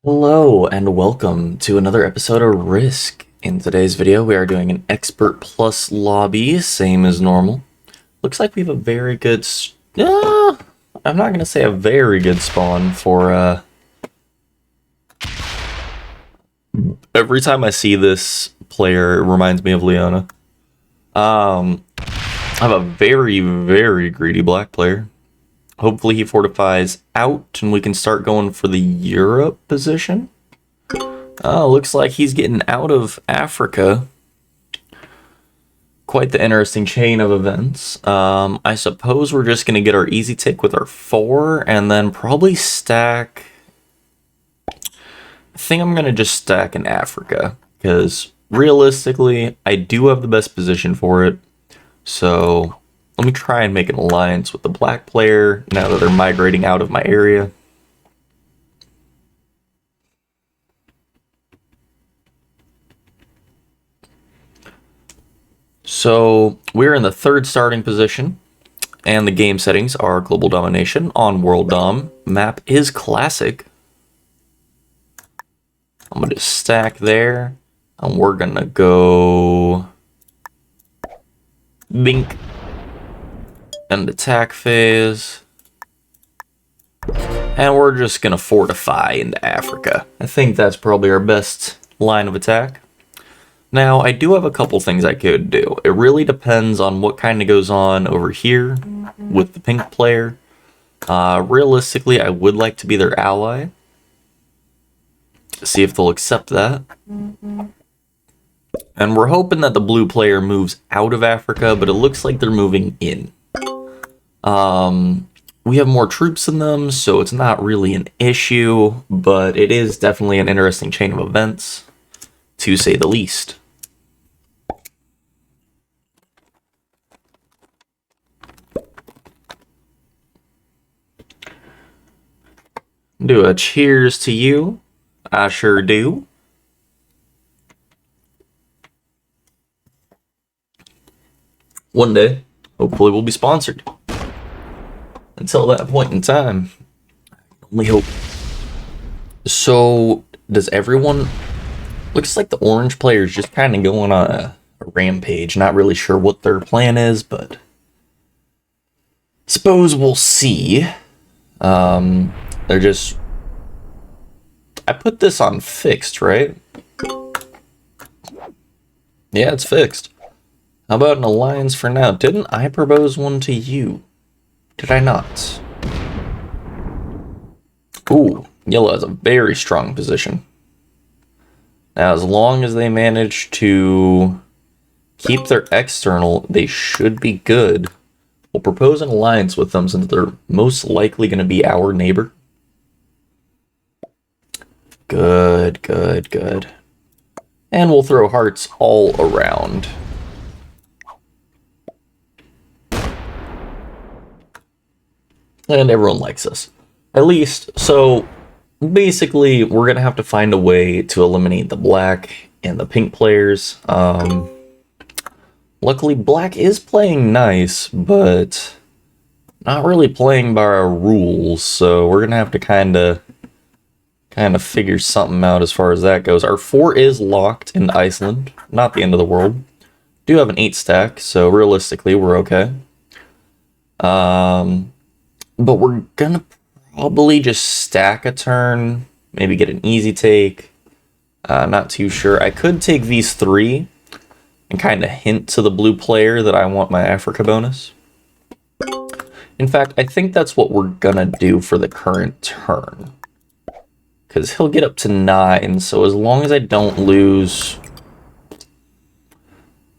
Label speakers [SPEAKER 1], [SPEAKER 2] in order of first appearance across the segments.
[SPEAKER 1] Hello and welcome to another episode of Risk. In today's video we are doing an Expert Plus lobby, same as normal. Looks like we have a very good, I'm not going to say a very good spawn for, every time I see this player it reminds me of Leona. I have a very, very greedy black player. Hopefully he fortifies out and we can start going for the Europe position. Oh, looks like he's getting out of Africa. Quite the interesting chain of events. I suppose we're just going to get our easy tick with our 4 and then probably stack... I think I'm going to just stack in Africa because realistically I do have the best position for it. So... let me try and make an alliance with the black player now that they're migrating out of my area. So we're in the 3rd starting position, and the game settings are Global Domination on World Dom. Map is Classic. I'm going to stack there, and we're going to go... Bink. And attack phase. And we're just gonna fortify into Africa. I think that's probably our best line of attack. Now, I do have a couple things I could do. It really depends on what kind of goes on over here with the pink player. Realistically, I would like to be their ally. See if they'll accept that. And we're hoping that the blue player moves out of Africa, but it looks like they're moving in. We have more troops than them, so it's not really an issue, but it is definitely an interesting chain of events, to say the least. Do a cheers to you. I sure do. One day, hopefully we'll be sponsored. Until that point in time, only hope. So, does everyone... looks like the orange player is just kind of going on a rampage. Not really sure what their plan is, but... suppose we'll see. They're just... I put this on fixed, right? Yeah, it's fixed. How about an alliance for now? Didn't I propose one to you? Did I not? Ooh, yellow has a very strong position. Now, as long as they manage to keep their external, they should be good. We'll propose an alliance with them since they're most likely going to be our neighbor. Good, good, good. And we'll throw hearts all around. And everyone likes us. At least, so basically we're going to have to find a way to eliminate the black and the pink players. Luckily, black is playing nice, but not really playing by our rules, so we're going to have to kind of figure something out as far as that goes. Our 4 is locked in Iceland, not the end of the world. Do have an 8 stack, so realistically we're okay. But we're gonna probably just stack a turn, maybe get an easy take. Not too sure. I could take these 3 and kind of hint to the blue player that I want my Africa bonus. In fact, I think that's what we're gonna do for the current turn. Because he'll get up to 9, so as long as I don't lose...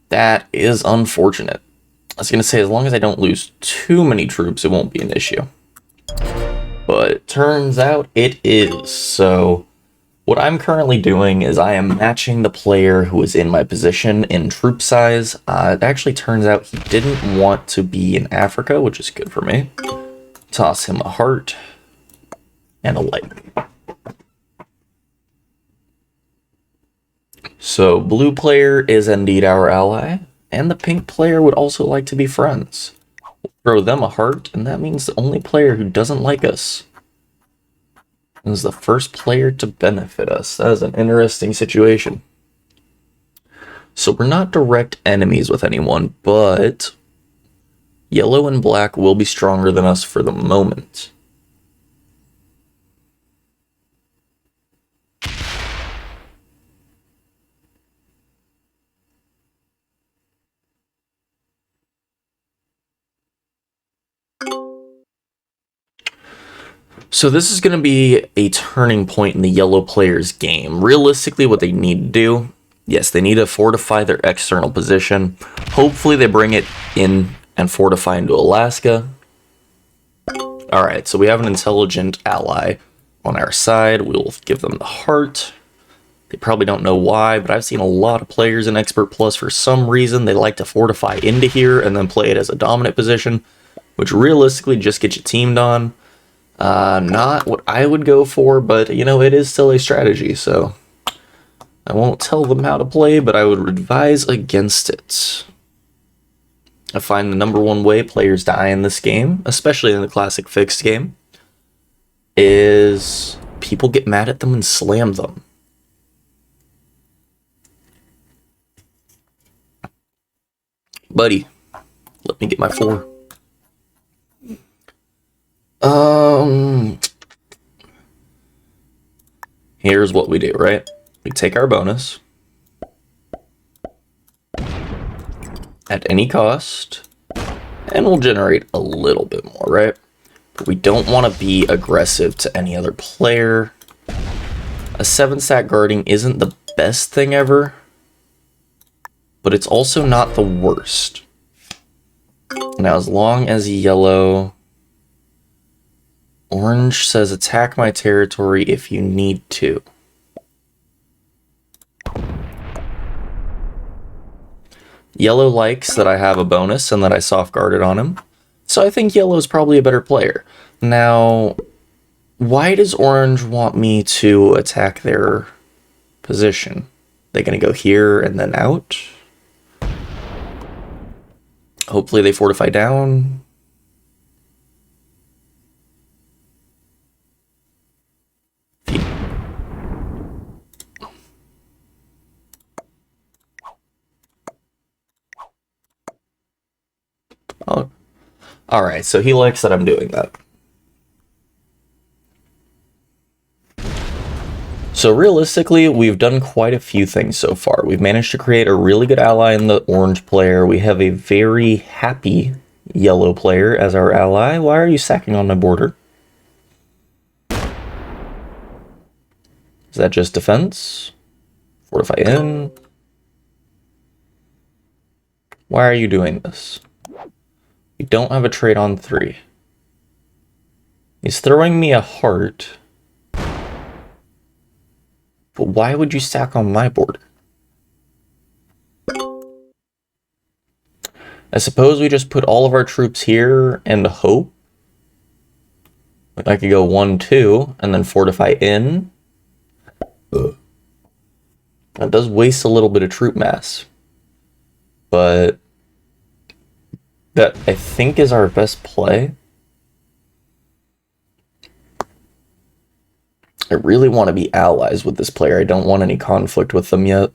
[SPEAKER 1] that is unfortunate. I was going to say, as long as I don't lose too many troops, it won't be an issue. But it turns out it is. So what I'm currently doing is I am matching the player who is in my position in troop size. It actually turns out he didn't want to be in Africa, which is good for me. Toss him a heart and a like. So blue player is indeed our ally. And the pink player would also like to be friends. We'll throw them a heart, and that means the only player who doesn't like us is the first player to benefit us. That is an interesting situation. So we're not direct enemies with anyone, but yellow and black will be stronger than us for the moment. So this is going to be a turning point in the yellow player's game. Realistically, what they need to do, yes, they need to fortify their external position. Hopefully they bring it in and fortify into Alaska. Alright, so we have an intelligent ally on our side. We'll give them the heart. They probably don't know why, but I've seen a lot of players in Expert Plus, for some reason, they like to fortify into here and then play it as a dominant position, which realistically just gets you teamed on. Not what I would go for, but, you know, it is still a strategy, so I won't tell them how to play, but I would advise against it. I find the number one way players die in this game, especially in the classic fixed game, is people get mad at them and slam them. Buddy, let me get my 4. Here's what we do, right? We take our bonus at any cost, and we'll generate a little bit more, right? But we don't want to be aggressive to any other player. A 7-stat guarding isn't the best thing ever, but it's also not the worst. Now, as long as yellow... Orange says attack my territory if you need to. Yellow likes that I have a bonus and that I soft guarded on him. So I think yellow is probably a better player. Now, why does orange want me to attack their position? They gonna go here and then out? Hopefully they fortify down. Oh. Alright, so he likes that I'm doing that. So realistically, we've done quite a few things so far. We've managed to create a really good ally in the orange player. We have a very happy yellow player as our ally. Why are you sacking on my border? Is that just defense? Fortify in. Why are you doing this? We don't have a trade on 3. He's throwing me a heart. But why would you stack on my border? I suppose we just put all of our troops here and hope. I could go 1, 2, and then fortify in. That does waste a little bit of troop mass. But that, I think, is our best play. I really want to be allies with this player. I don't want any conflict with them yet.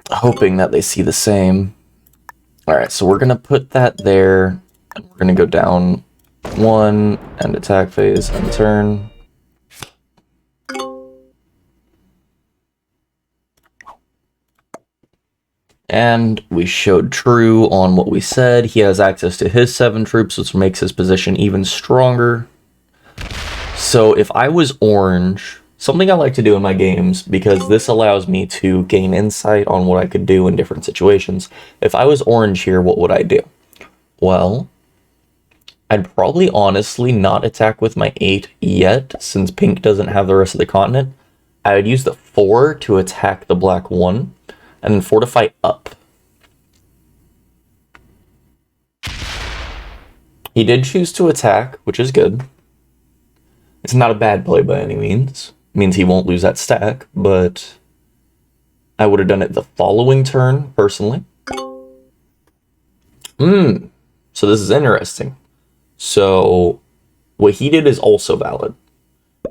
[SPEAKER 1] Hoping that they see the same. Alright, so we're going to put that there. And we're going to go down 1, end attack phase, and turn. And we showed true on what we said. He has access to his 7 troops, which makes his position even stronger. So if I was orange, something I like to do in my games, because this allows me to gain insight on what I could do in different situations. If I was orange here, what would I do? Well, I'd probably honestly not attack with my 8 yet, since pink doesn't have the rest of the continent. I would use the 4 to attack the black 1. And then fortify up. He did choose to attack, which is good. It's not a bad play by any means. It means he won't lose that stack, but I would have done it the following turn, personally. So this is interesting. So what he did is also valid.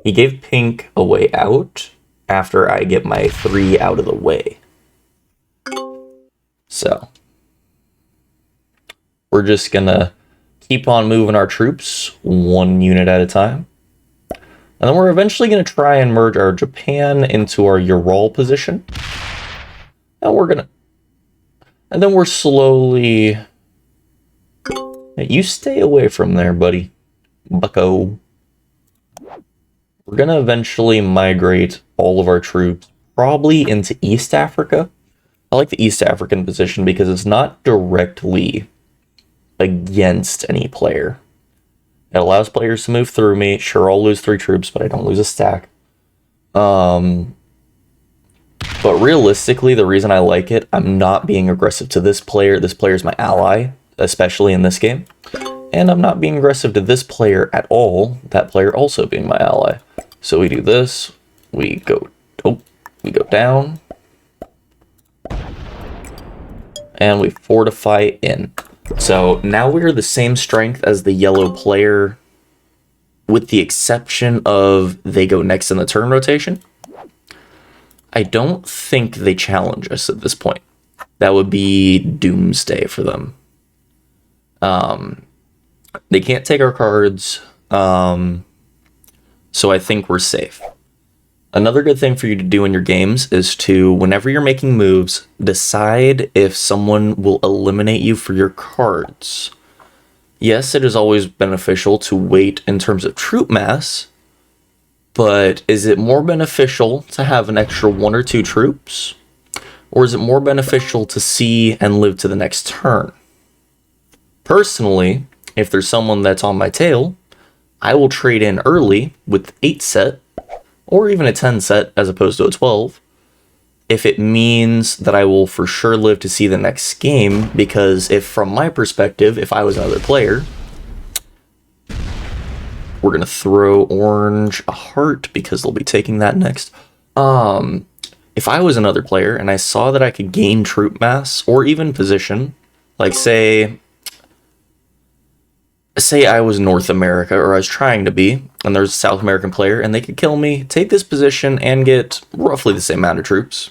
[SPEAKER 1] He gave pink a way out after I get my 3 out of the way. So we're just gonna keep on moving our troops 1 unit at a time. And then we're eventually going to try and merge our Japan into our Ural position. And then we're slowly... You stay away from there, buddy. Bucko. We're going to eventually migrate all of our troops probably into East Africa. I like the East African position because it's not directly against any player. It allows players to move through me. Sure, I'll lose 3 troops, but I don't lose a stack. But realistically, the reason I like it, I'm not being aggressive to this player. This player is my ally, especially in this game. And I'm not being aggressive to this player at all, that player also being my ally. So we do this. We go down. And we fortify in. So now we're the same strength as the yellow player, with the exception of they go next in the turn rotation. I don't think they challenge us at this point. That would be doomsday for them. They can't take our cards, so I think we're safe. Another good thing for you to do in your games is to, whenever you're making moves, decide if someone will eliminate you for your cards. Yes, it is always beneficial to wait in terms of troop mass, but is it more beneficial to have an extra 1 or 2 troops? Or is it more beneficial to see and live to the next turn? Personally, if there's someone that's on my tail, I will trade in early with 8 set, or even a 10 set as opposed to a 12, if it means that I will for sure live to see the next game, because if, from my perspective, if I was another player, we're going to throw orange a heart because they'll be taking that next. If I was another player and I saw that I could gain troop mass or even position, like say I was North America, or I was trying to be, and there's a South American player, and they could kill me, take this position, and get roughly the same amount of troops,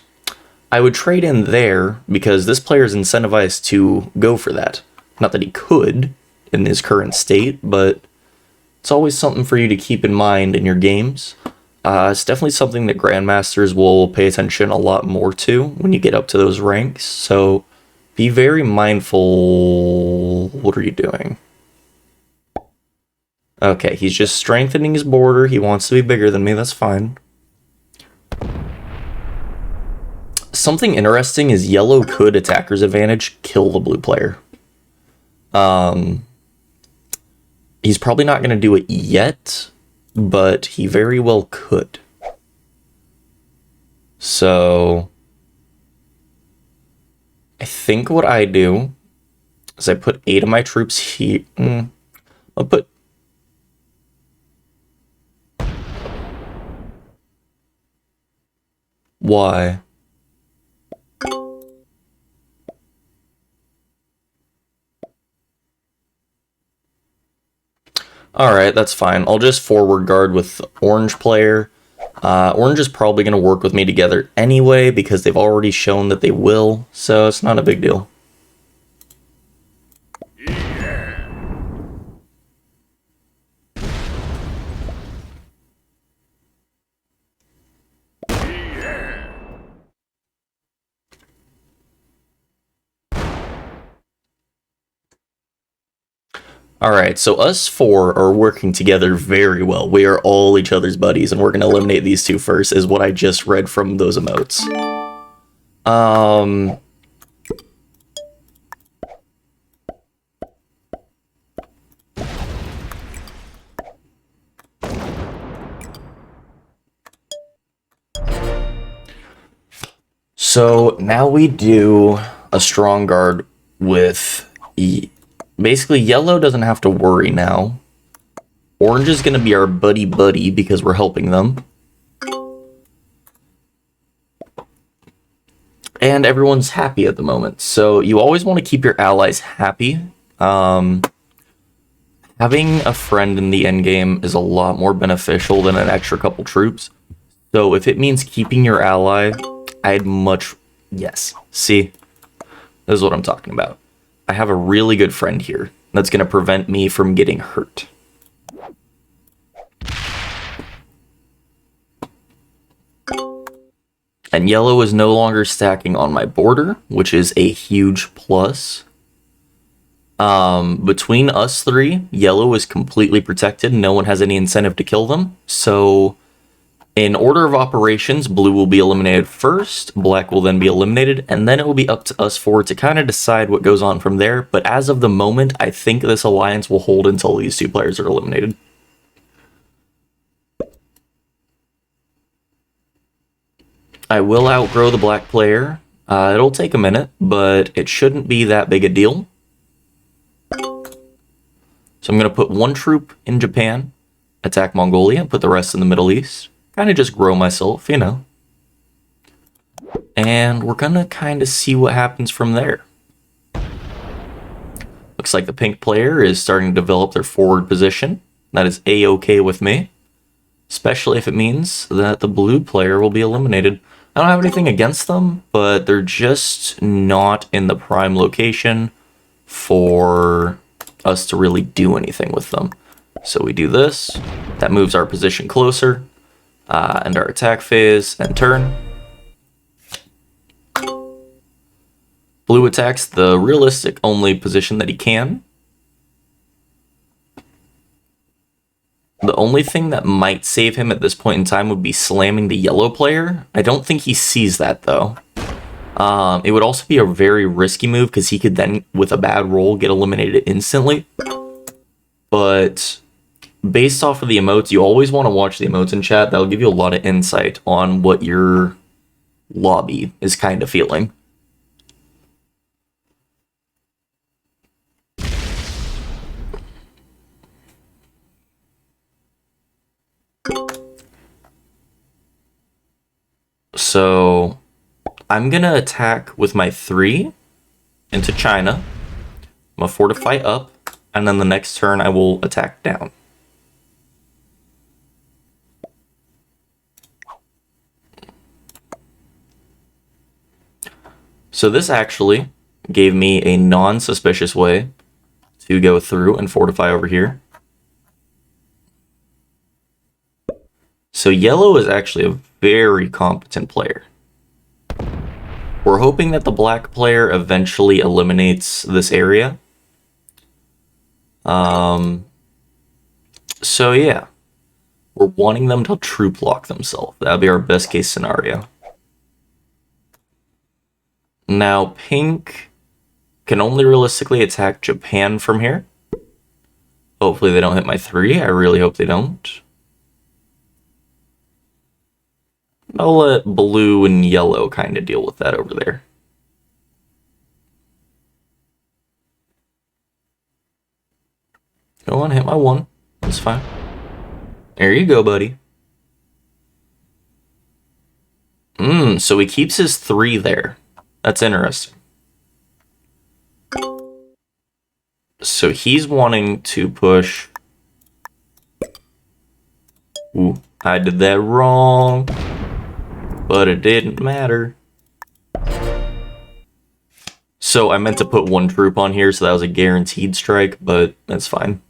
[SPEAKER 1] I would trade in there, because this player is incentivized to go for that. Not that he could, in his current state, but it's always something for you to keep in mind in your games. It's definitely something that grandmasters will pay attention a lot more to when you get up to those ranks, so be very mindful. What are you doing? Okay, he's just strengthening his border. He wants to be bigger than me. That's fine. Something interesting is yellow could, attacker's advantage, kill the blue player. He's probably not going to do it yet, but he very well could. So I think what I do is I put 8 of my troops here. I'll put... Why? Alright, that's fine. I'll just forward guard with orange player. Orange is probably going to work with me together anyway, because they've already shown that they will, so it's not a big deal. Alright, so us 4 are working together very well. We are all each other's buddies, and we're going to eliminate these 2 first, is what I just read from those emotes. So now we do a strong guard with... Basically, yellow doesn't have to worry now. Orange is going to be our buddy-buddy because we're helping them. And everyone's happy at the moment. So you always want to keep your allies happy. Having a friend in the endgame is a lot more beneficial than an extra couple troops. So if it means keeping your ally, I'd much... Yes. See? This is what I'm talking about. I have a really good friend here that's going to prevent me from getting hurt. And yellow is no longer stacking on my border, which is a huge plus. Between us three, yellow is completely protected. No one has any incentive to kill them. So, in order of operations, blue will be eliminated first, black will then be eliminated, and then it will be up to us four to kind of decide what goes on from there. But as of the moment, I think this alliance will hold until these two players are eliminated. I will outgrow the black player. It'll take a minute, but it shouldn't be that big a deal. So I'm going to put one troop in Japan, attack Mongolia, put the rest in the Middle East. Kind of just grow myself, you know. And we're going to kind of see what happens from there. Looks like the pink player is starting to develop their forward position. That is A-okay with me. Especially if it means that the blue player will be eliminated. I don't have anything against them, but they're just not in the prime location for us to really do anything with them. So we do this. That moves our position closer. And our attack phase and turn. Blue attacks the realistic only position that he can. The only thing that might save him at this point in time would be slamming the yellow player. I don't think he sees that, though. It would also be a very risky move, because he could then, with a bad roll, get eliminated instantly. But based off of the emotes, you always want to watch the emotes in chat. That'll give you a lot of insight on what your lobby is kind of feeling. So I'm going to attack with my 3 into China. I'm going to fortify up, and then the next turn I will attack down. So this actually gave me a non-suspicious way to go through and fortify over here. So yellow is actually a very competent player. We're hoping that the black player eventually eliminates this area. So yeah, we're wanting them to troop lock themselves. That would be our best case scenario. Now pink can only realistically attack Japan from here. Hopefully they don't hit my 3. I really hope they don't. I'll let blue and yellow kind of deal with that over there. Go on, hit my 1. That's fine. There you go, buddy. So he keeps his 3 there. That's interesting. So he's wanting to push... Ooh, I did that wrong. But it didn't matter. So I meant to put 1 troop on here, so that was a guaranteed strike, but that's fine.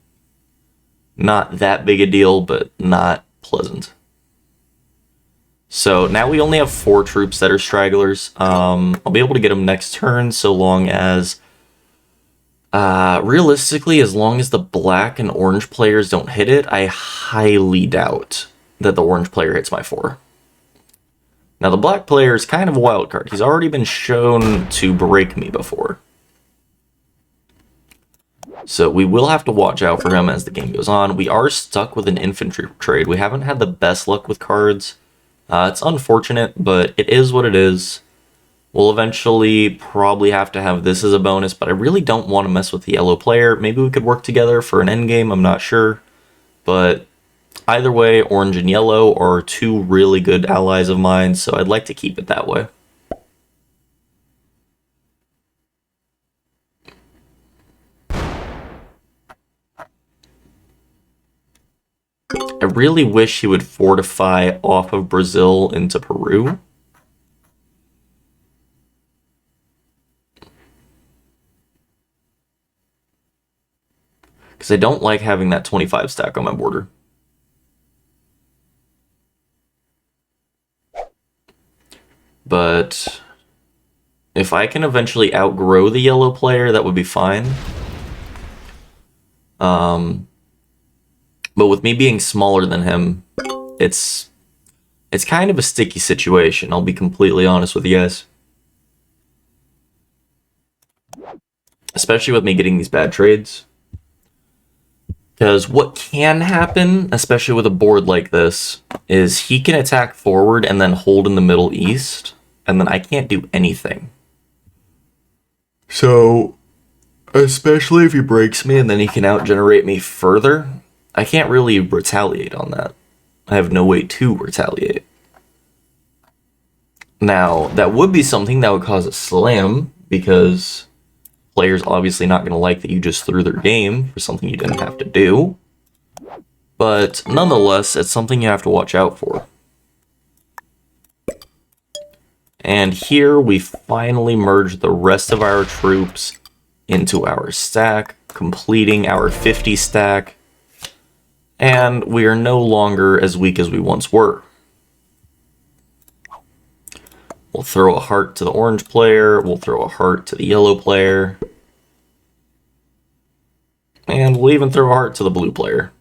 [SPEAKER 1] Not that big a deal, but not pleasant. So now we only have 4 troops that are stragglers. I'll be able to get them next turn, so long as... realistically, as long as the black and orange players don't hit it, I highly doubt that the orange player hits my 4. Now, the black player is kind of a wild card. He's already been shown to break me before. So we will have to watch out for him as the game goes on. We are stuck with an infantry trade. We haven't had the best luck with cards. It's unfortunate, but it is what it is. We'll eventually probably have to have this as a bonus, but I really don't want to mess with the yellow player. Maybe we could work together for an endgame, I'm not sure. But either way, orange and yellow are 2 really good allies of mine, so I'd like to keep it that way. I really wish he would fortify off of Brazil into Peru. Because I don't like having that 25 stack on my border. But if I can eventually outgrow the yellow player, that would be fine. But with me being smaller than him, it's kind of a sticky situation, I'll be completely honest with you guys. Especially with me getting these bad trades. Because what can happen, especially with a board like this, is he can attack forward and then hold in the Middle East, and then I can't do anything. So, especially if he breaks me and then he can outgenerate me further, I can't really retaliate on that. I have no way to retaliate. Now, that would be something that would cause a slam, because players obviously not going to like that you just threw their game for something you didn't have to do. But nonetheless, it's something you have to watch out for. And here we finally merge the rest of our troops into our stack, completing our 50 stack. And we are no longer as weak as we once were. We'll throw a heart to the orange player, we'll throw a heart to the yellow player, and we'll even throw a heart to the blue player.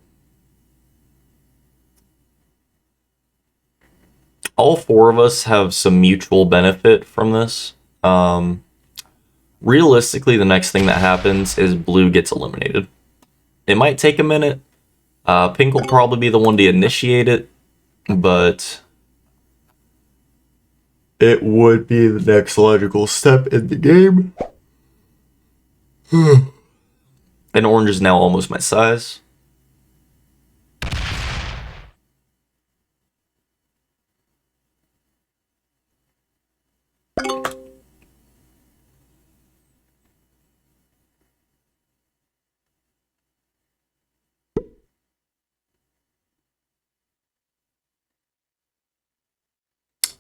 [SPEAKER 1] All four of us have some mutual benefit from this. Realistically, the next thing that happens is blue gets eliminated. It might take a minute. Pink will probably be the one to initiate it, but it would be the next logical step in the game. And orange is now almost my size.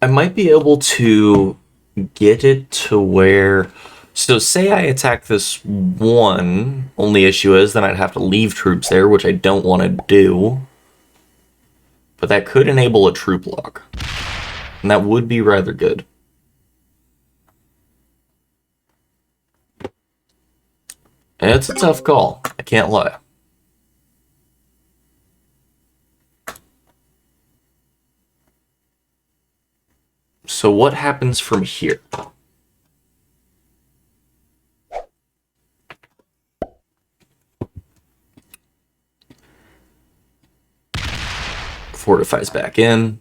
[SPEAKER 1] I might be able to get it to where... So say I attack this one, only issue is then I'd have to leave troops there, which I don't want to do. But that could enable a troop lock. And that would be rather good. It's a tough call, I can't lie. So what happens from here? Fortifies back in.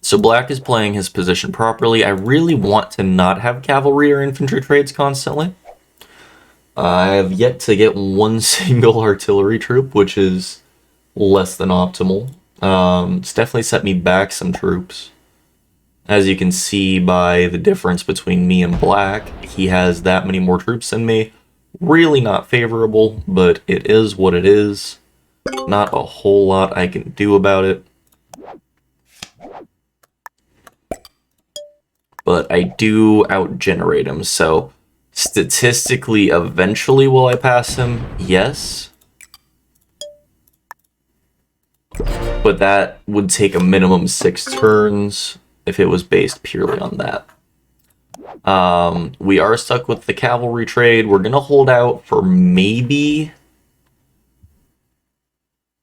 [SPEAKER 1] So black is playing his position properly. I really want to not have cavalry or infantry trades constantly. I have yet to get one single artillery troop, which is less than optimal. It's definitely set me back some troops. As you can see by the difference between me and black, he has that many more troops than me. Really not favorable, but it is what it is. Not a whole lot I can do about it. But I do outgenerate him, so statistically, eventually will I pass him? Yes. But that would take a minimum 6 turns if it was based purely on that. We are stuck with the cavalry trade. We're going to hold out for maybe,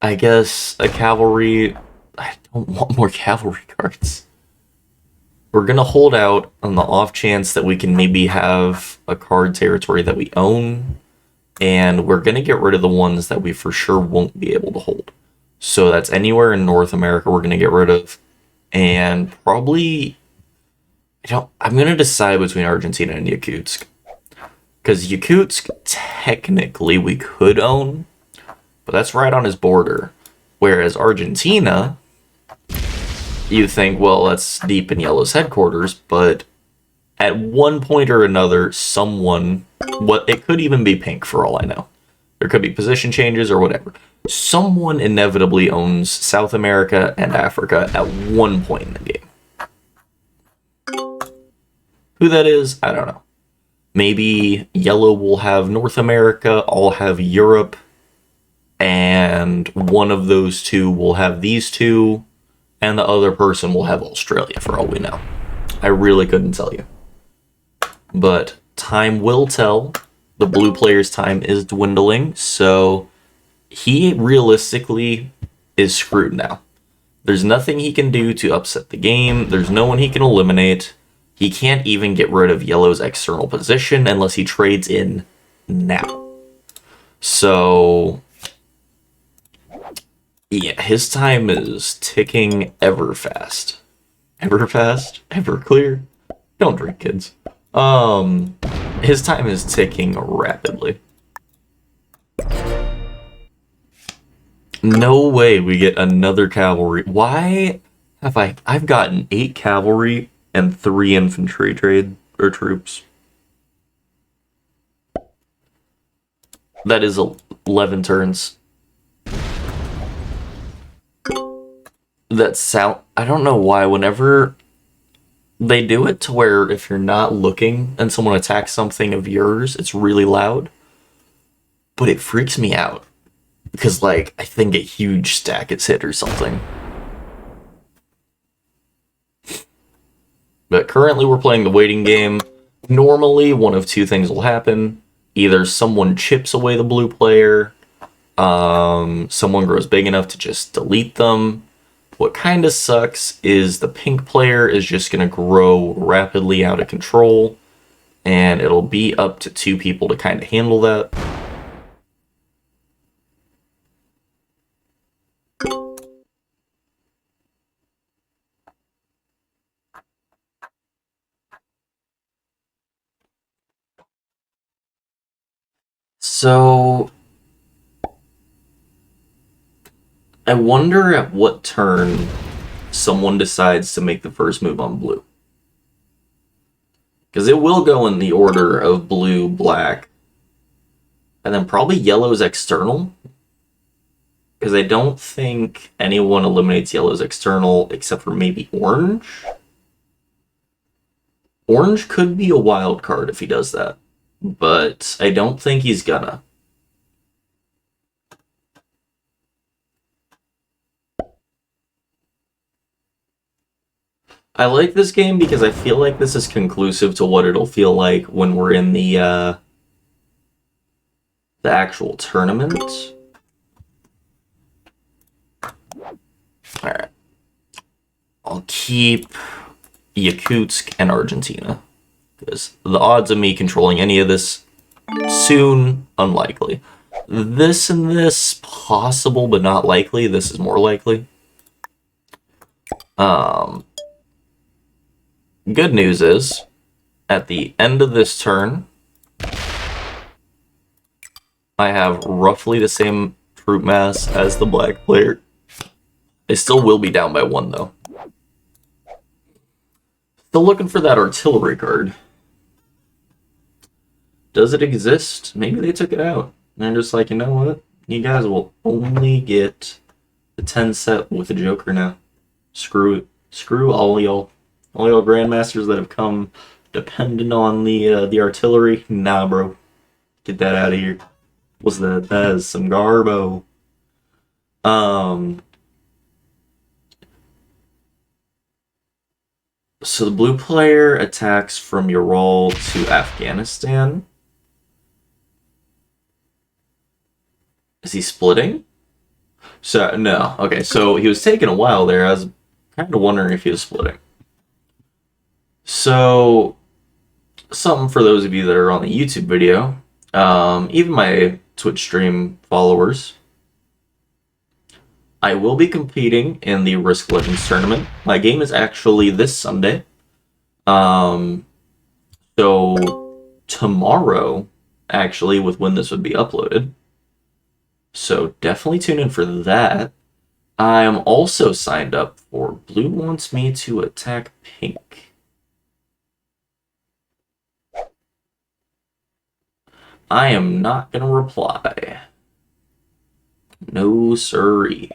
[SPEAKER 1] I guess, a cavalry. I don't want more cavalry cards. We're going to hold out on the off chance that we can maybe have a card territory that we own. And we're going to get rid of the ones that we for sure won't be able to hold. So that's anywhere in North America we're going to get rid of. And probably, I'm going to decide between Argentina and Yakutsk. Because Yakutsk, technically, we could own, but that's right on his border. Whereas Argentina, you think, well, that's deep in Yellow's headquarters, but at one point or another, someone, it could even be Pink for all I know, There could be position changes or whatever. Someone inevitably owns South America and Africa at one point in the game. Who that is, I don't know. Maybe yellow will have North America, I'll have Europe, and one of those two will have these two, and the other person will have Australia, for all we know. I really couldn't tell you. But time will tell. The blue player's time is dwindling, so he realistically is screwed now. There's nothing he can do to upset the game. There's no one he can eliminate. He can't even get rid of yellow's external position unless he trades in now. So, yeah, his time is ticking ever fast. Ever fast? Ever clear? Don't drink, kids. His time is ticking rapidly. No way we get another cavalry. Why have I've gotten 8 cavalry and 3 infantry troops. That is 11 turns. I don't know why whenever they do it to where if you're not looking and someone attacks something of yours, it's really loud. But it freaks me out. Because, like, I think a huge stack gets hit or something. But currently we're playing the waiting game. Normally, one of two things will happen. Either someone chips away the blue player, someone grows big enough to just delete them. What kind of sucks is the pink player is just going to grow rapidly out of control, and it'll be up to 2 people to kind of handle that. So, I wonder at what turn someone decides to make the first move on blue. Because it will go in the order of blue, black, and then probably yellow's external. Because I don't think anyone eliminates yellow's external except for maybe orange. Orange could be a wild card if he does that. But I don't think he's gonna. I like this game because I feel like this is conclusive to what it'll feel like when we're in the actual tournament. Alright. I'll keep Yakutsk and Argentina. Because the odds of me controlling any of this soon, unlikely. This and this, possible but not likely. This is more likely. Good news is, at the end of this turn, I have roughly the same troop mass as the black player. I still will be down by 1, though. Still looking for that artillery card. Does it exist? Maybe they took it out. And they're just like, you know what? You guys will only get the 10 set with a Joker now. Screw it. Screw all y'all. All y'all grandmasters that have come dependent on the artillery. Nah, bro. Get that out of here. What's that? That is some garbo. So the blue player attacks from Ural to Afghanistan. Is he splitting? So, no. Okay, so he was taking a while there. I was kind of wondering if he was splitting. So, something for those of you that are on the YouTube video, even my Twitch stream followers, I will be competing in the Risk Legends tournament. My game is actually this Sunday. So, tomorrow, actually, with when this would be uploaded. So definitely tune in for that. I am also signed up for Blue wants me to attack Pink. I am not going to reply. No siree.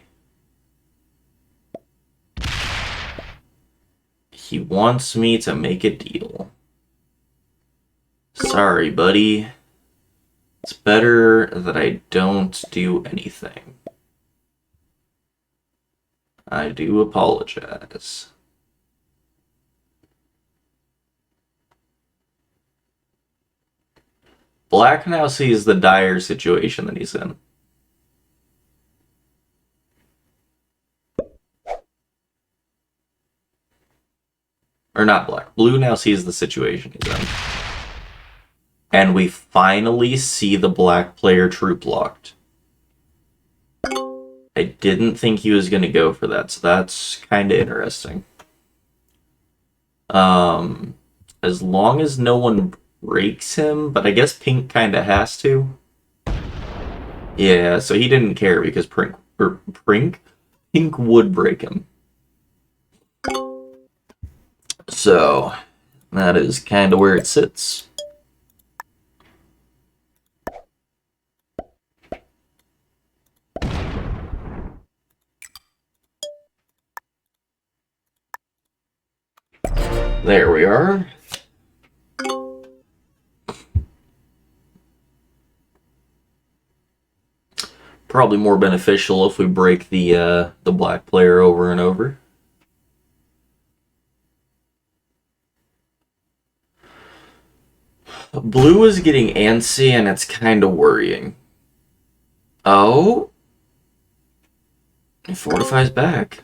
[SPEAKER 1] He wants me to make a deal. Sorry, buddy. It's better that I don't do anything. I do apologize. Black now sees the dire situation that he's in. Or not black. Blue now sees the situation he's in. And we finally see the black player troop locked. I didn't think he was going to go for that, so that's kind of interesting. As long as no one breaks him, but I guess Pink kind of has to. Yeah, so he didn't care because Pink would break him. So that is kind of where it sits. There we are. Probably more beneficial if we break the black player over and over. Blue is getting antsy and it's kind of worrying. Oh? It fortifies back.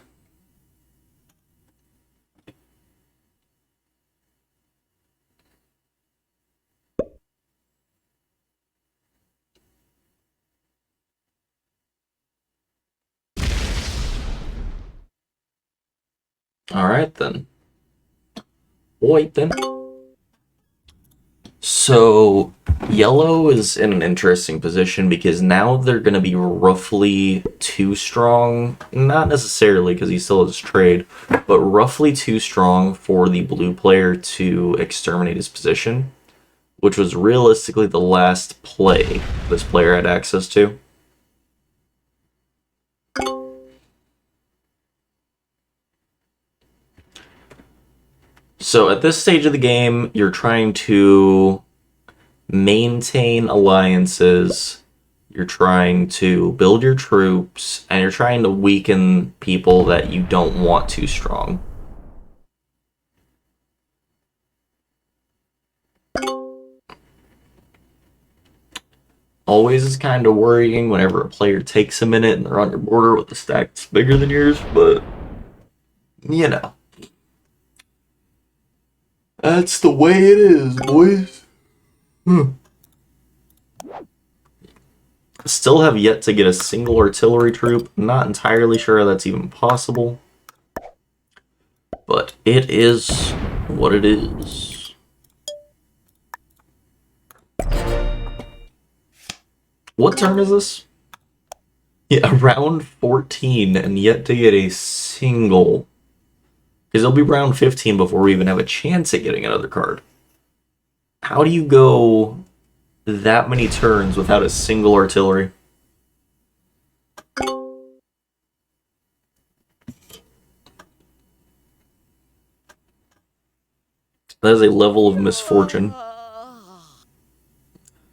[SPEAKER 1] Alright then. Wait then. So, yellow is in an interesting position because now they're going to be roughly too strong. Not necessarily because he still has trade, but roughly too strong for the blue player to exterminate his position, which was realistically the last play this player had access to. So at this stage of the game, you're trying to maintain alliances, you're trying to build your troops, and you're trying to weaken people that you don't want too strong. Always is kind of worrying whenever a player takes a minute and they're on your border with a stack that's bigger than yours, but you know. That's the way it is, boys. Still have yet to get a single artillery troop. Not entirely sure that's even possible. But it is what it is. What turn is this? Yeah, round 14 and yet to get a single. Because it'll be round 15 before we even have a chance at getting another card. How do you go that many turns without a single artillery? That is a level of misfortune.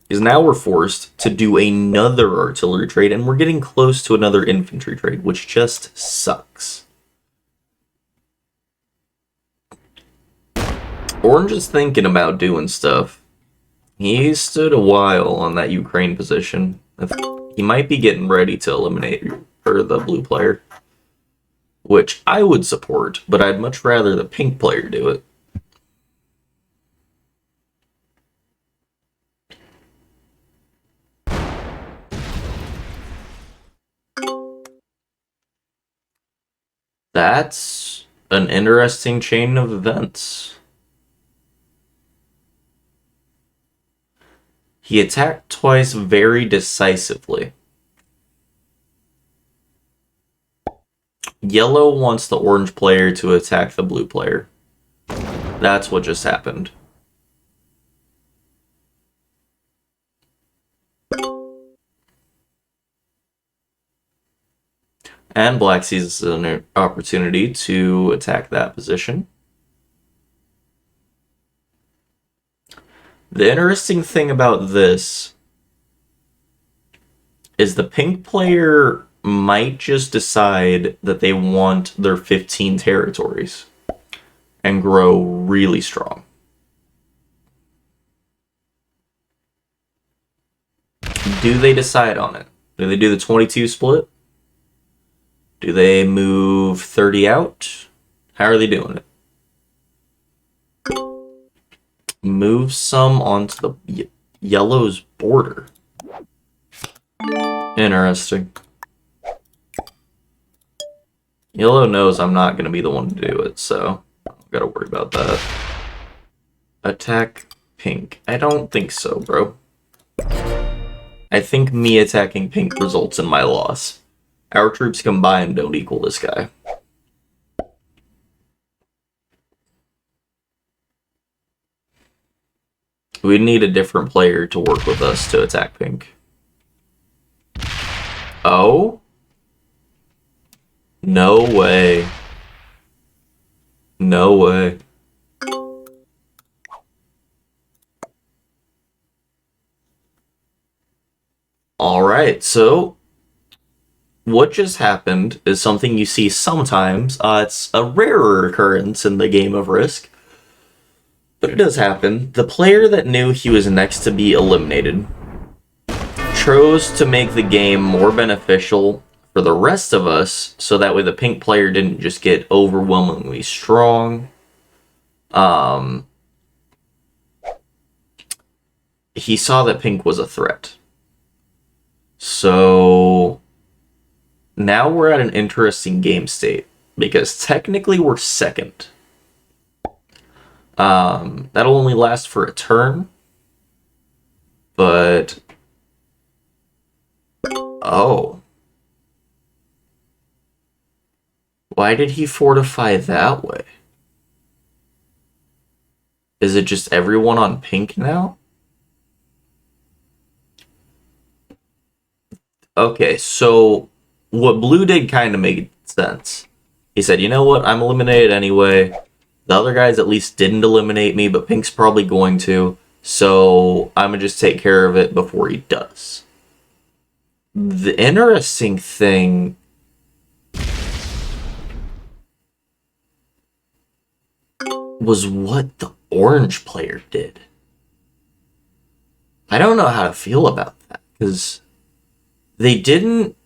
[SPEAKER 1] Because now we're forced to do another artillery trade, and we're getting close to another infantry trade, which just sucks. Orange is thinking about doing stuff. He stood a while on that Ukraine position. He might be getting ready to eliminate for the blue player, which I would support, but I'd much rather the pink player do it. That's an interesting chain of events. He attacked twice very decisively. Yellow wants the orange player to attack the blue player. That's what just happened. And black sees this as an opportunity to attack that position. The interesting thing about this is the pink player might just decide that they want their 15 territories and grow really strong. Do they decide on it? Do they do the 22 split? Do they move 30 out? How are they doing it? Move some onto the yellow's border. Interesting. Yellow knows I'm not going to be the one to do it, so I don't got to worry about that. Attack pink. I don't think so, bro. I think me attacking pink results in my loss. Our troops combined don't equal this guy. We need a different player to work with us to attack pink. Oh? No way. No way. Alright, so what just happened is something you see sometimes. It's a rarer occurrence in the game of Risk, but it does happen. The player that knew he was next to be eliminated chose to make the game more beneficial for the rest of us, so that way the pink player didn't just get overwhelmingly strong. He saw that pink was a threat. So now we're at an interesting game state, because technically we're second. That'll only last for a turn, but oh. Why did he fortify that way? Is it just everyone on pink now? Okay, so what blue did kind of made sense. He said, you know what, I'm eliminated anyway. The other guys at least didn't eliminate me, but pink's probably going to. So I'm going to just take care of it before he does. The interesting thing was what the orange player did. I don't know how to feel about that, because they didn't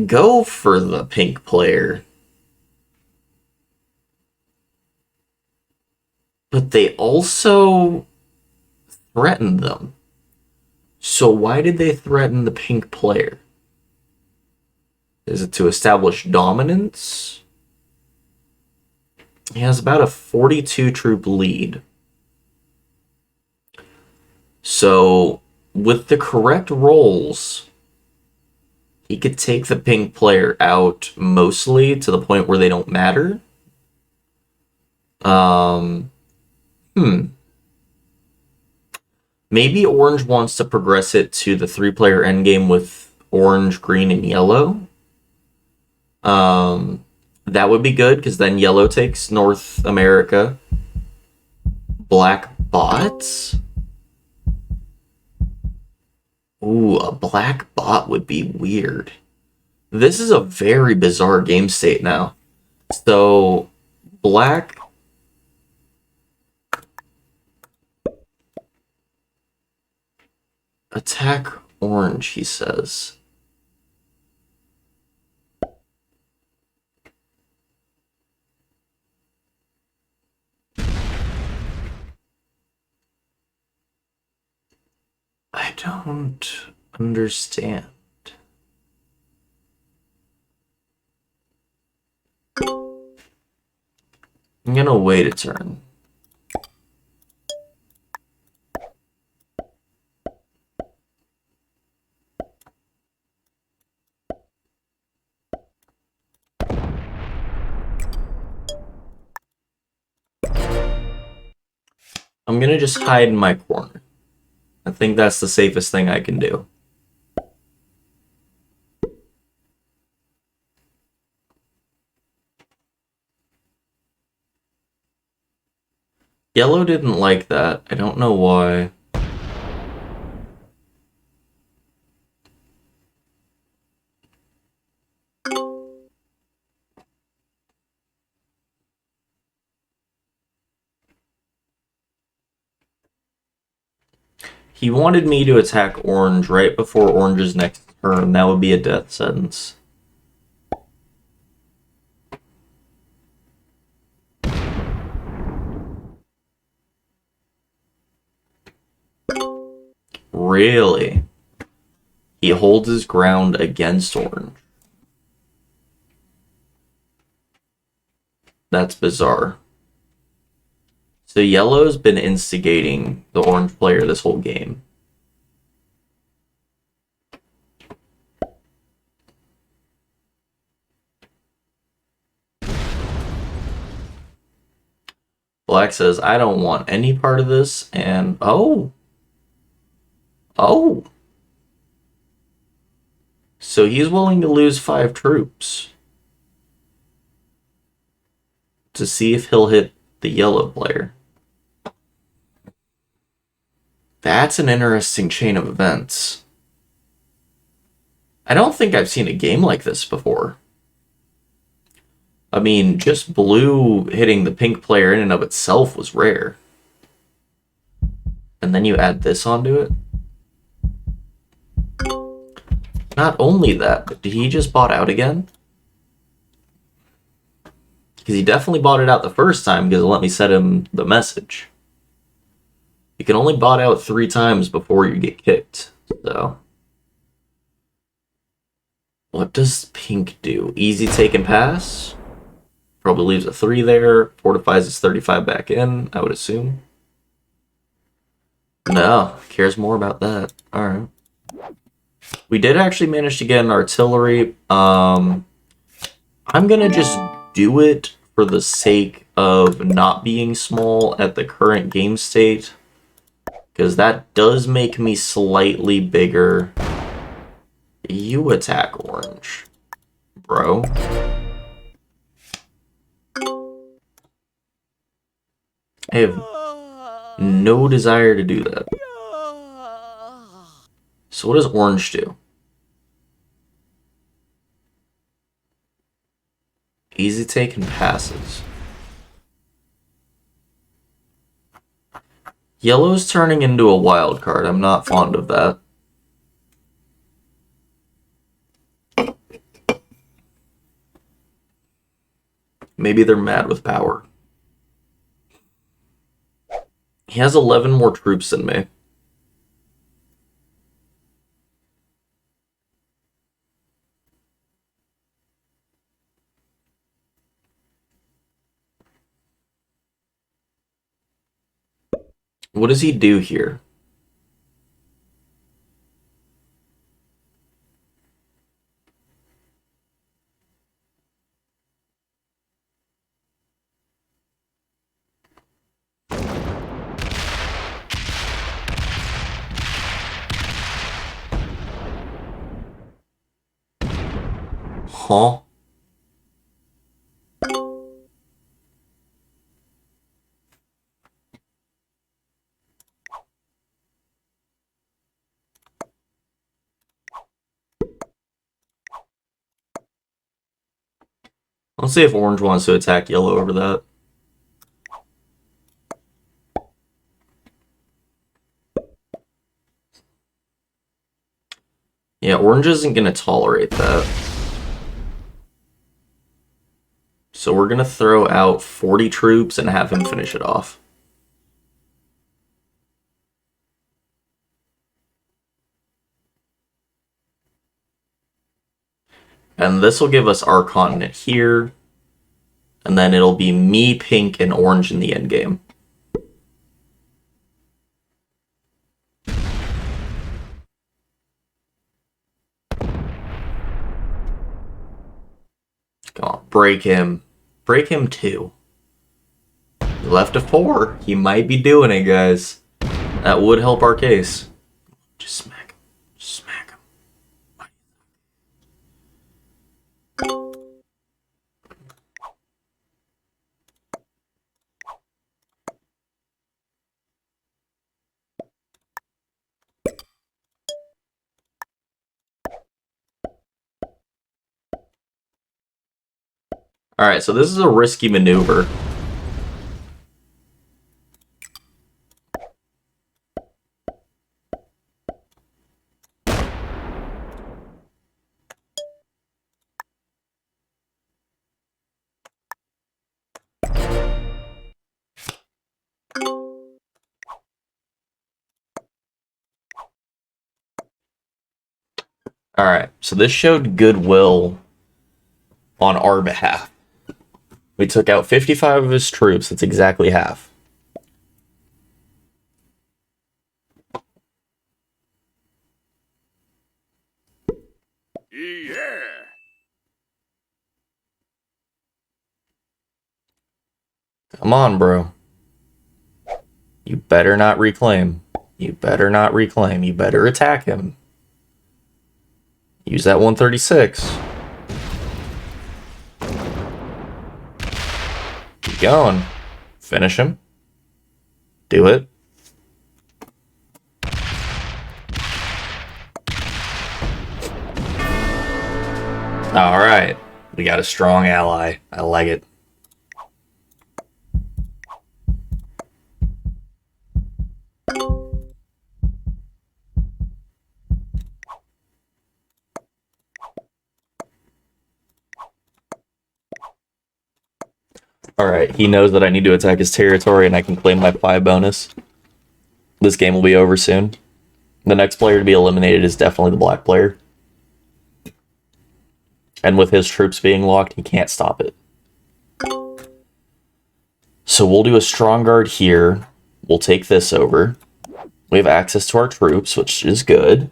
[SPEAKER 1] go for the pink player, but they also threatened them. So why did they threaten the pink player? Is it to establish dominance? He has about a 42 troop lead. So with the correct rolls, he could take the pink player out mostly to the point where they don't matter. Maybe orange wants to progress it to the 3-player endgame with orange, green, and yellow. That would be good, because then yellow takes North America. Black bots? Ooh, a black bot would be weird. This is a very bizarre game state now. So, black... Attack orange, he says. I don't understand. I'm gonna wait a turn. I'm gonna just hide in my corner. I think that's the safest thing I can do. Yellow didn't like that. I don't know why. He wanted me to attack orange right before orange's next turn. That would be a death sentence. Really? He holds his ground against orange. That's bizarre. So yellow's been instigating the orange player this whole game. Black says, I don't want any part of this, and oh. Oh. So he's willing to lose 5 troops to see if he'll hit the yellow player. That's an interesting chain of events. I don't think I've seen a game like this before. I mean, just blue hitting the pink player in and of itself was rare. And then you add this onto it. Not only that, but did he just bot out again? Because he definitely bought it out the first time because it let me set him the message. You can only bot out 3 times before you get kicked. So, what does pink do? Easy take and pass? Probably leaves a 3 there. Fortifies his 35 back in, I would assume. No, cares more about that. Alright. We did actually manage to get an artillery. I'm gonna just do it for the sake of not being small at the current game state. Because that does make me slightly bigger. You attack orange, bro. I have no desire to do that. So what does orange do? Easy take and passes. Yellow's turning into a wild card. I'm not fond of that. Maybe they're mad with power. He has 11 more troops than me. What does he do here? Huh? Let's see if orange wants to attack yellow over that. Yeah, orange isn't going to tolerate that. So we're going to throw out 40 troops and have him finish it off. And this will give us our continent here. And then it'll be me, pink, and orange in the endgame. Come on, break him. Break him too. He left a 4. He might be doing it, guys. That would help our case. Just smack him. Smack him. Alright, so this is a risky maneuver. Alright, so this showed goodwill on our behalf. We took out 55 of his troops. That's exactly half.
[SPEAKER 2] Yeah.
[SPEAKER 1] Come on, bro. You better not reclaim. You better not reclaim. You better attack him. Use that 136. Keep going. Finish him. Do it. Alright. We got a strong ally. I like it. Alright, he knows that I need to attack his territory and I can claim my 5 bonus. This game will be over soon. The next player to be eliminated is definitely the black player. And with his troops being locked, he can't stop it. So we'll do a strong guard here. We'll take this over. We have access to our troops, which is good.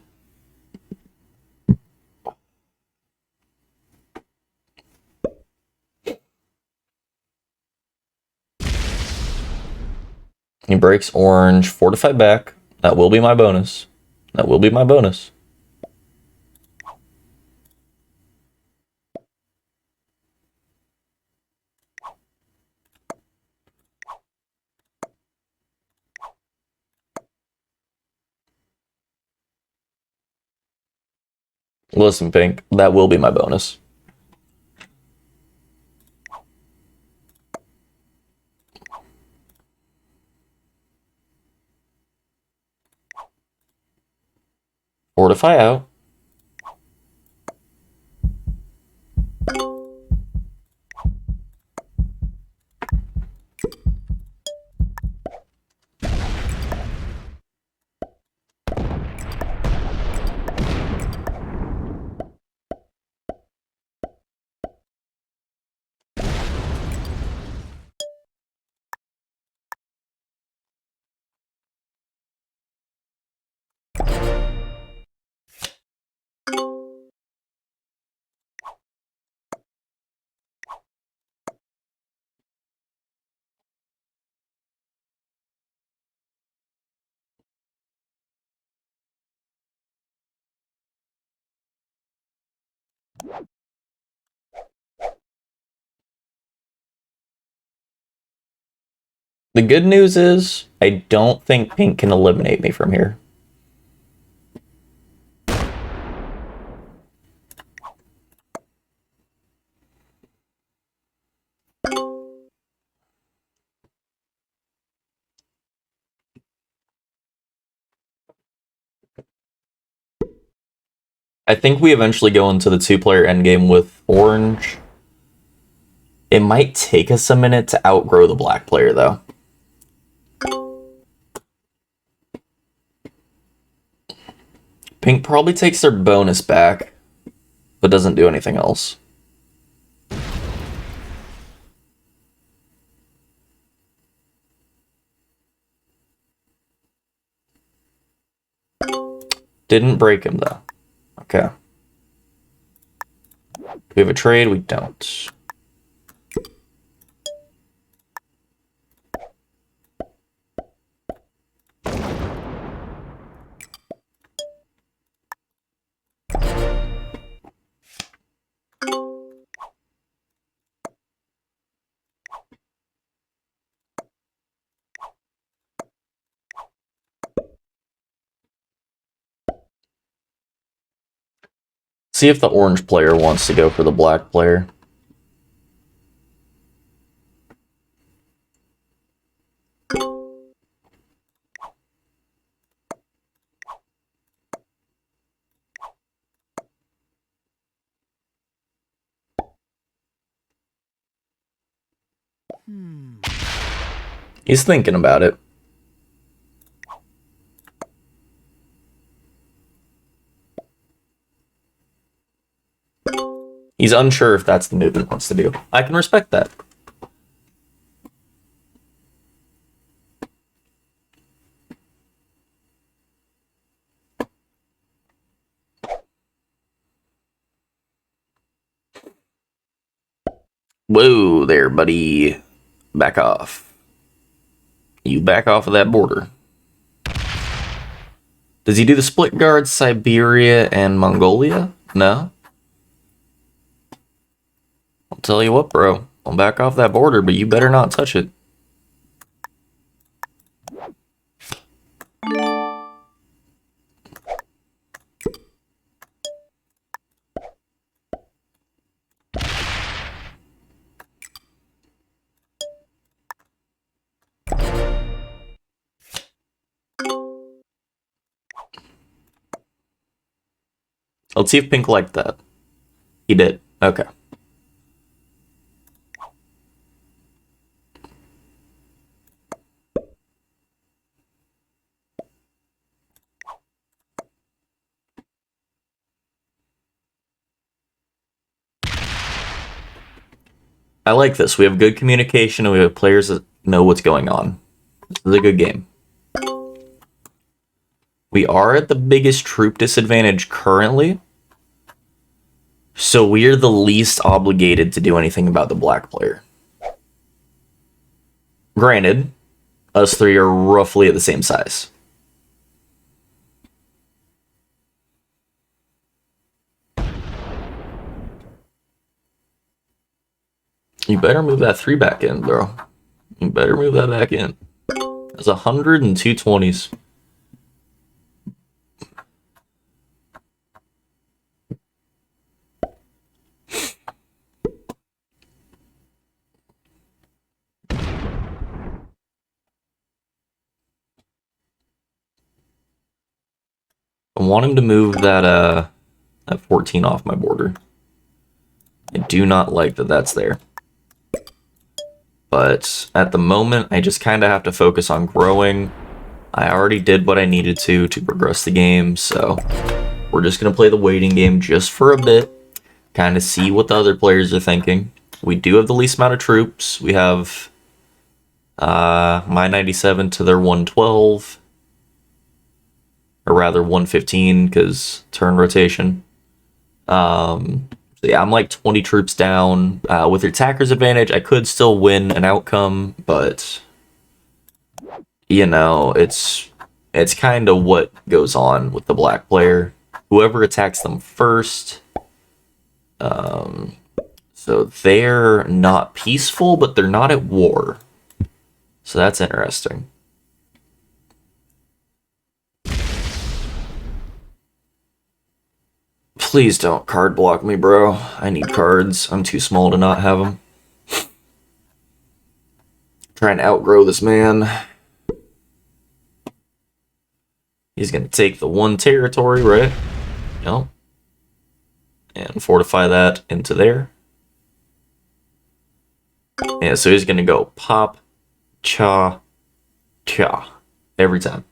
[SPEAKER 1] He breaks orange, fortify back. That will be my bonus. That will be my bonus. Listen, Pink, that will be my bonus. Fortify out. The good news is, I don't think Pink can eliminate me from here. I think we eventually go into the 2-player endgame with orange. It might take us a minute to outgrow the black player, though. Pink probably takes their bonus back, but doesn't do anything else. Didn't break him, though. Okay. Do we have a trade? We don't. See if the orange player wants to go for the black player. He's thinking about it. He's unsure if that's the move he wants to do. I can respect that. Whoa there, buddy. Back off. You back off of that border. Does he do the split guards, Siberia, and Mongolia? No? I'll tell you what, bro. I'll back off that border, but you better not touch it. Let's see if Pink liked that. He did. Okay. I like this. We have good communication and we have players that know what's going on. This is a good game. We are at the biggest troop disadvantage currently. So we're the least obligated to do anything about the black player. Granted, us three are roughly at the same size. You better move that 3 back in, bro. You better move that back in. That's 100 and 220s. I want him to move that 14 off my border. I do not like that that's there. But at the moment, I just kind of have to focus on growing. I already did what I needed to progress the game, so we're just going to play the waiting game just for a bit, kind of see what the other players are thinking. We do have the least amount of troops. We have my 97 to their 112, or rather 115 because turn rotation. So yeah, I'm like 20 troops down. With attacker's advantage, I could still win an outcome, but you know, it's kind of what goes on with the black player. Whoever attacks them first. So they're not peaceful, but they're not at war. So that's interesting. Please don't card block me, bro. I need cards. I'm too small to not have them. Trying to outgrow this man. He's going to take the 1 territory, right? Yep. And fortify that into there. Yeah, so he's going to go pop, cha, cha. Every time.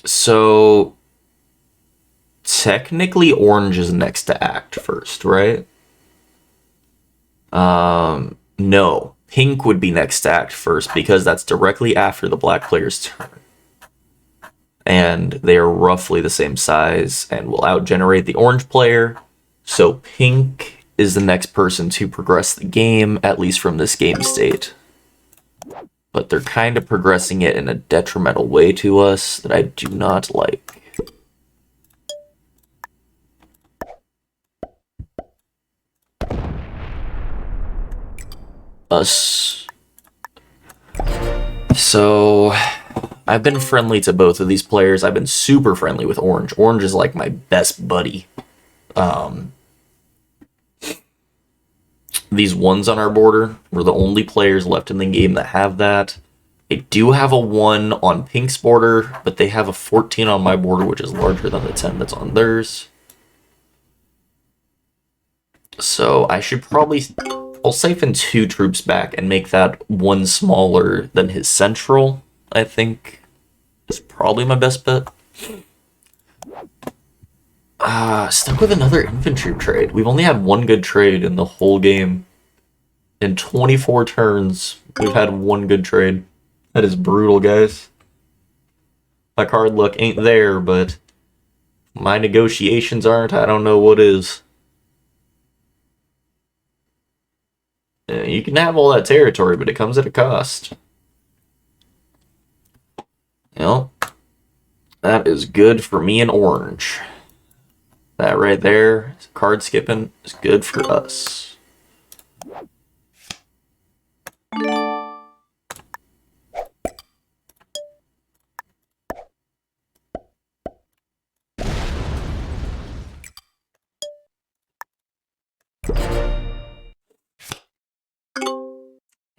[SPEAKER 1] So, technically orange is next to act first, right? No. Pink would be next to act first because that's directly after the black player's turn. And they are roughly the same size and will outgenerate the orange player. So pink is the next person to progress the game, at least from this game state. But they're kind of progressing it in a detrimental way to us that I do not like. Us. So, I've been friendly to both of these players. I've been super friendly with Orange. Orange is like my best buddy. These ones on our border, we're the only players left in the game that have that. They do have a 1 on Pink's border, but they have a 14 on my border, which is larger than the 10 that's on theirs. So I should probably... I'll siphon 2 troops back and make that one smaller than his central, I think. Is probably my best bet. Stuck with another infantry trade. We've only had one good trade in the whole game. In 24 turns, we've had one good trade. That is brutal, guys. My card luck ain't there, but my negotiations aren't. I don't know what is. You can have all that territory, but it comes at a cost. Well, that is good for me and orange. That right there, card skipping, is good for us.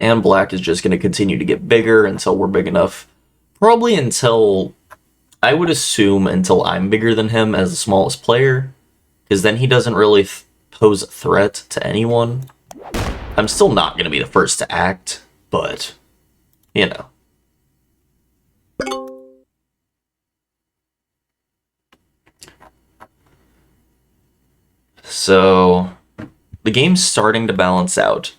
[SPEAKER 1] And black is just going to continue to get bigger until we're big enough. Probably until, I would assume until I'm bigger than him as the smallest player. Because then he doesn't really pose a threat to anyone. I'm still not going to be the first to act, but, you know. So, the game's starting to balance out.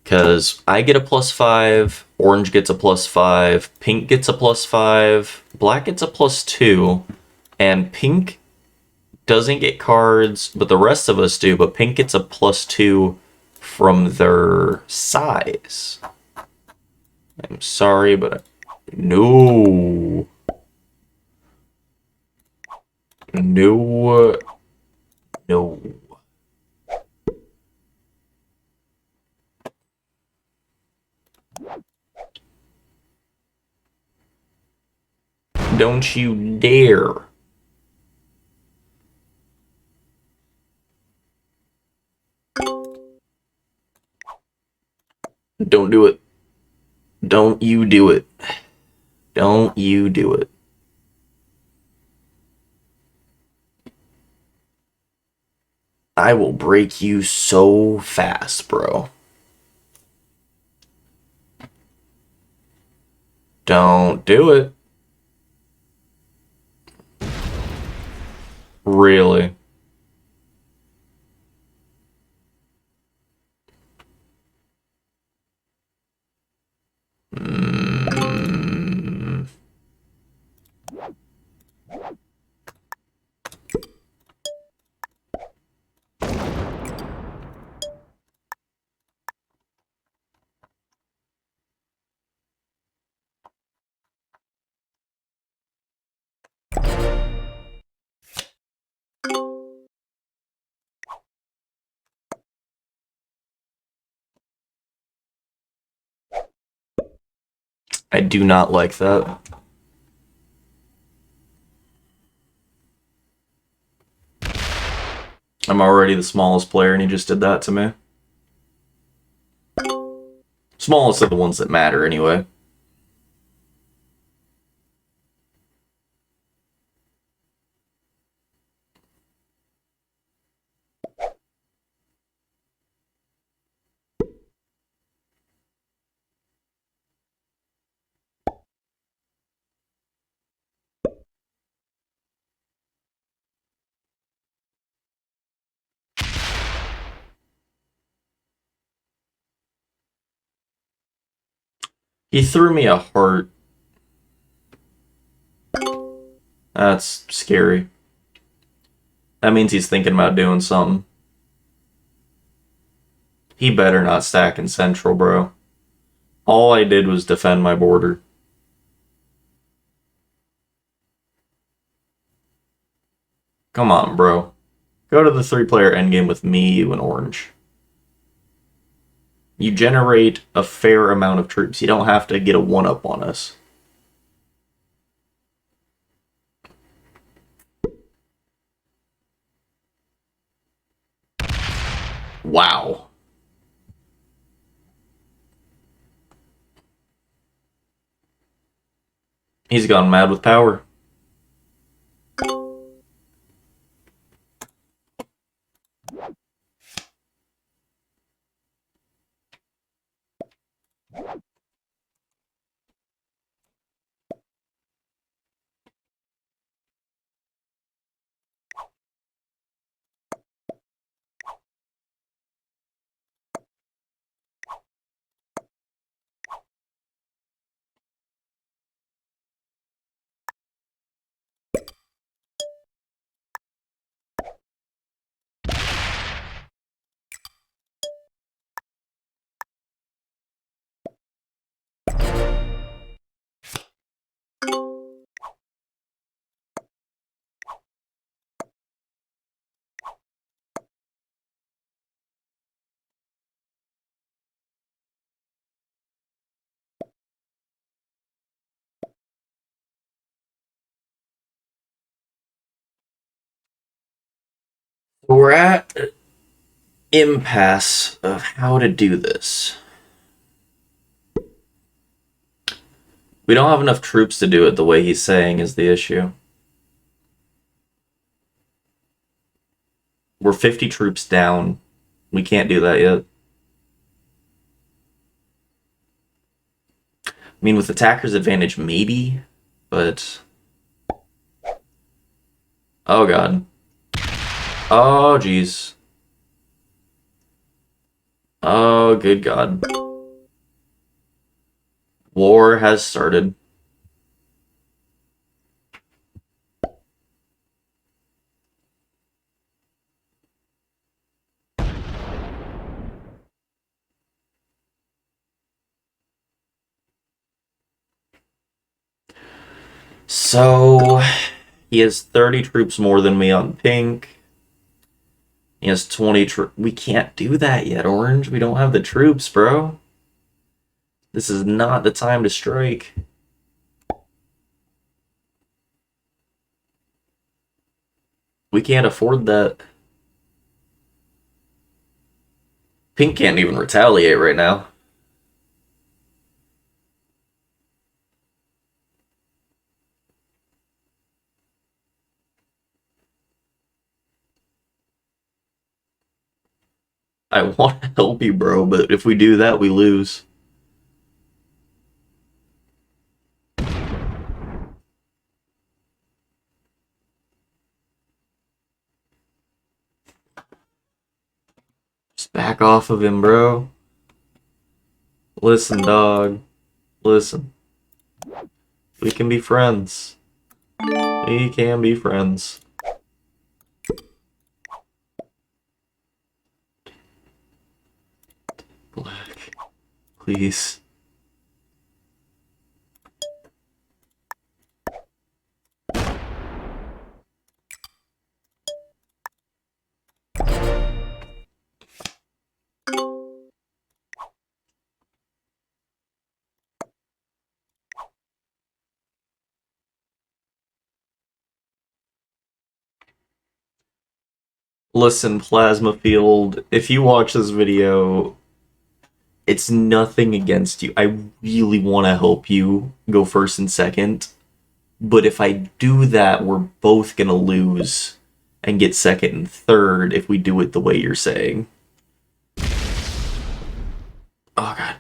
[SPEAKER 1] Because I get a +5, orange gets a +5, pink gets a +5, black gets a +2, and pink doesn't get cards, but the rest of us do, but pink gets a +2 from their size. I'm sorry, but no. No. No. Don't you dare. Don't do it. Don't you do it. Don't you do it. I will break you so fast, bro. Don't do it. Really? Mm. I do not like that. I'm already the smallest player and he just did that to me. Smallest of the ones that matter anyway. He threw me a heart. That's scary. That means he's thinking about doing something. He better not stack in central, bro. All I did was defend my border. Come on, bro. Go to the 3-player endgame with me, you, and orange. You generate a fair amount of troops. You don't have to get a 1-up on us. Wow. He's gone mad with power. We're at an impasse of how to do this. We don't have enough troops to do it the way he's saying is the issue. We're 50 troops down. We can't do that yet. I mean, with attacker's advantage, maybe, but... Oh, God. Oh, jeez. Oh, good God. War has started. So, he has 30 troops more than me on pink. He has 20 troops. We can't do that yet, Orange. We don't have the troops, bro. This is not the time to strike. We can't afford that. Pink can't even retaliate right now. I want to help you, bro, but if we do that, we lose. Just back off of him, bro. Listen, dog. Listen. We can be friends. We can be friends. Black. Please. Listen, Plasma Field, if you watch this video, it's nothing against you. I really want to help you go first and second. But if I do that, we're both going to lose and get second and third if we do it the way you're saying. Oh, God.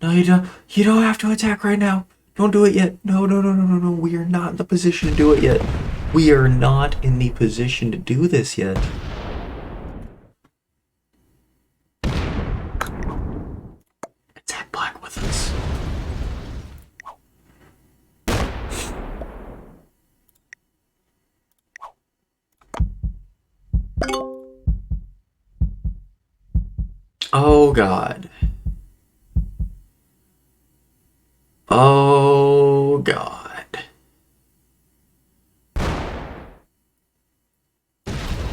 [SPEAKER 1] No, you don't. You don't have to attack right now. Don't do it yet. No, no, no, no, no, no. We are not in the position to do it yet. We are not in the position to do this yet. Attack Black with us. Oh, God. Oh, God.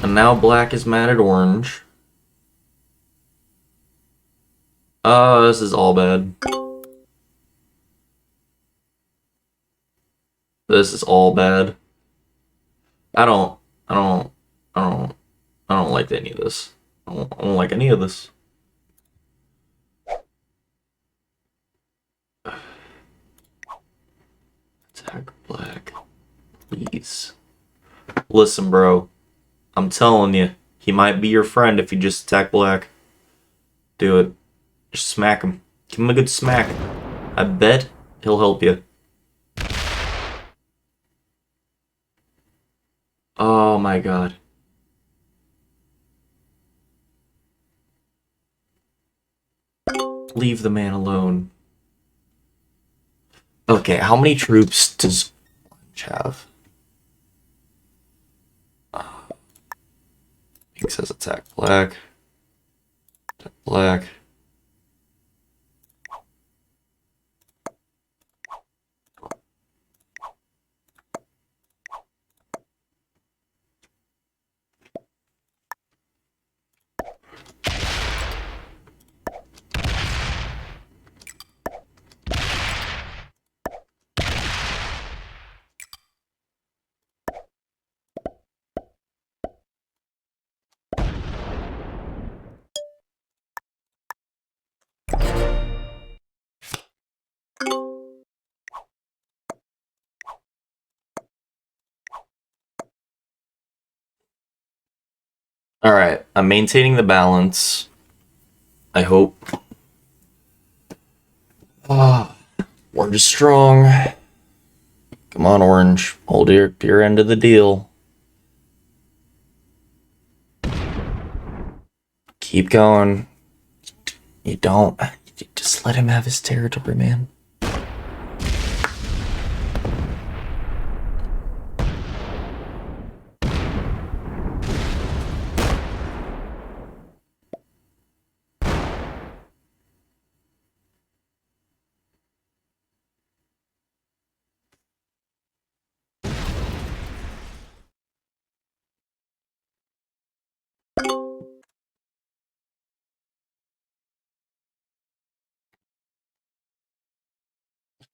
[SPEAKER 1] And now Black is mad at Orange. Oh, this is all bad. This is all bad. I don't like any of this. I don't like any of this. Attack Black, please. Listen, bro. I'm telling you, he might be your friend if you just attack Black. Do it. Just smack him. Give him a good smack. I bet he'll help you. Oh my God. Leave the man alone. Okay, how many troops does Orange have? Pink says attack Black. Attack Black. Alright, I'm maintaining the balance. I hope. Orange is strong. Come on, Orange. Hold your end of the deal. Keep going. You don't. Just let him have his territory, man.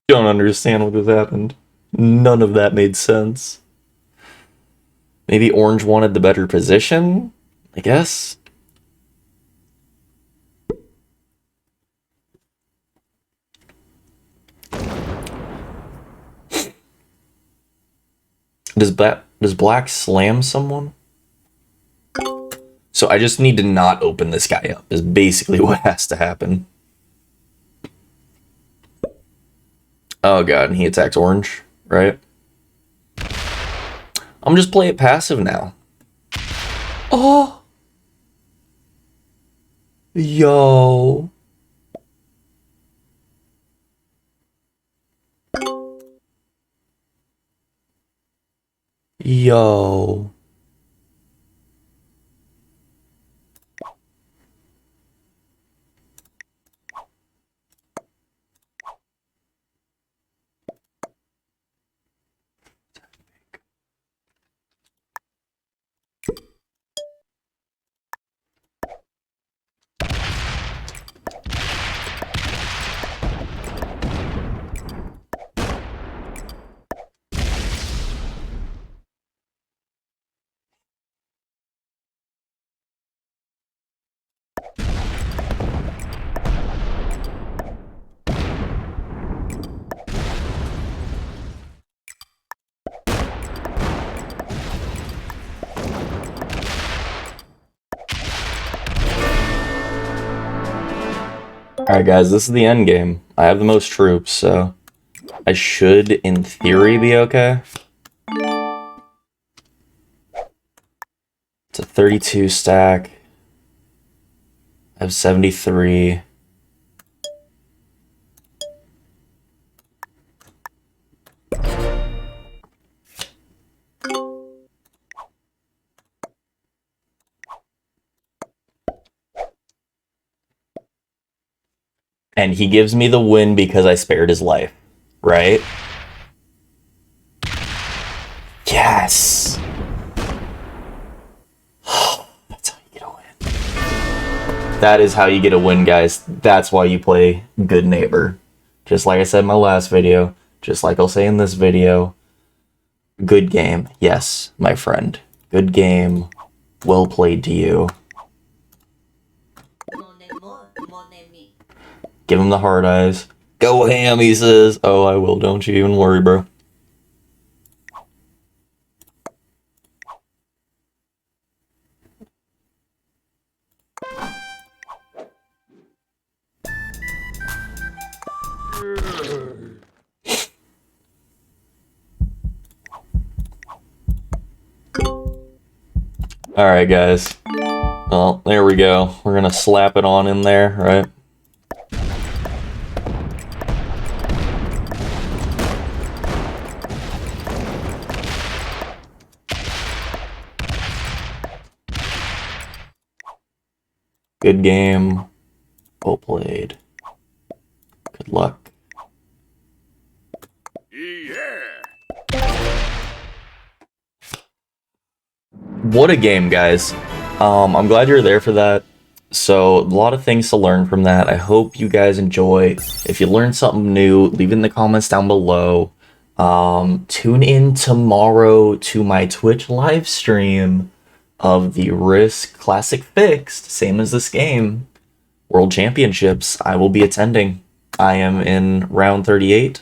[SPEAKER 1] Don't understand what has happened. None of that made sense. Maybe Orange wanted the better position? I guess? Does Black slam someone? So I just need to not open this guy up, is basically what has to happen. Oh god, and he attacks Orange, right? I'm just play it passive now. Oh! Yo! Yo! Alright guys, this is the end game. I have the most troops, so I should, in theory, be okay. It's a 32 stack. I have 73. And he gives me the win because I spared his life, right? Yes! That's how you get a win. That is how you get a win, guys. That's why you play Good Neighbor. Just like I said in my last video, just like I'll say in this video, good game. Yes, my friend. Good game. Well played to you. Give him the hard eyes. Go ham, he says. Oh, I will. Don't you even worry, bro. Alright, guys. Well, there we go. We're gonna slap it on in there, right? Good game. Well played. Good luck. What a game, guys. I'm glad you're there for that. So, a lot of things to learn from that. I hope you guys enjoy. If you learned something new, leave it in the comments down below. Tune in tomorrow to my Twitch live stream of the Risk Classic Fixed, same as this game, World Championships. I will be attending. I am in round 38.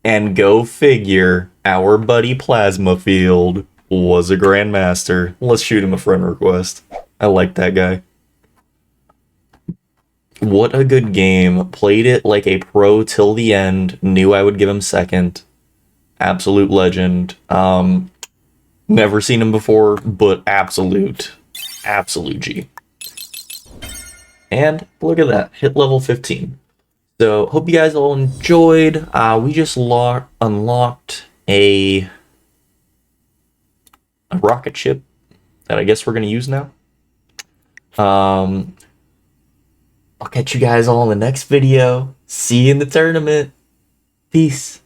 [SPEAKER 1] And go figure, our buddy Plasma Field was a grandmaster. Let's shoot him a friend request. I like that guy. What a good game. Played it like a pro till the end. Knew I would give him second. Absolute legend. Never seen him before, but absolute G. And look at that, hit level 15. So hope you guys all enjoyed. We just unlocked a rocket ship that I guess we're gonna use now. I'll catch you guys all in the next video. See you in the tournament. Peace.